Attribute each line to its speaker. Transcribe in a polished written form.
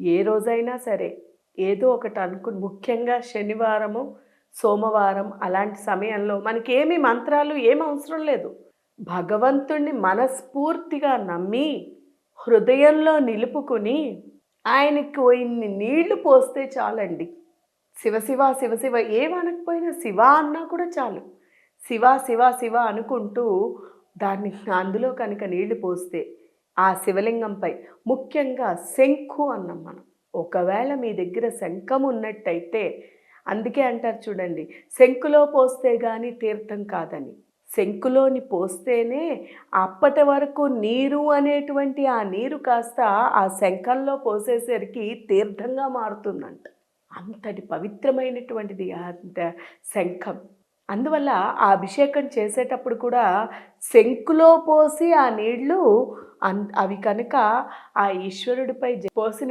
Speaker 1: ఏ రోజైనా సరే ఏదో ఒకటి అనుకుని, ముఖ్యంగా శనివారము, సోమవారం అలాంటి సమయంలో మనకేమి మంత్రాలు ఏమి అవసరం లేదు. భగవంతుణ్ణి మనస్ఫూర్తిగా నమ్మి, హృదయంలో నిలుపుకుని, ఆయనకు ఇన్ని నీళ్లు పోస్తే చాలండి. శివ శివ శివ శివ ఏమనకపోయినా శివ అన్నా కూడా చాలు. శివ శివ శివ అనుకుంటూ దాన్ని అందులో కనుక నీళ్లు పోస్తే ఆ శివలింగంపై, ముఖ్యంగా శంఖు అన్నాం మనం. ఒకవేళ మీ దగ్గర శంఖం ఉన్నట్టయితే, అందుకే అంటారు చూడండి, శంఖులో పోస్తే కానీ తీర్థం కాదని. శంఖులోని పోస్తేనే అప్పటి వరకు నీరు అనేటువంటి ఆ నీరు కాస్త ఆ శంఖంలో పోసేసరికి తీర్థంగా మారుతుందంట. అంతటి పవిత్రమైనటువంటిది అంత శంఖం. అందువల్ల ఆ అభిషేకం చేసేటప్పుడు కూడా శంకులో పోసి ఆ నీళ్లు అవి కనుక ఆ ఈశ్వరుడిపై పోసిన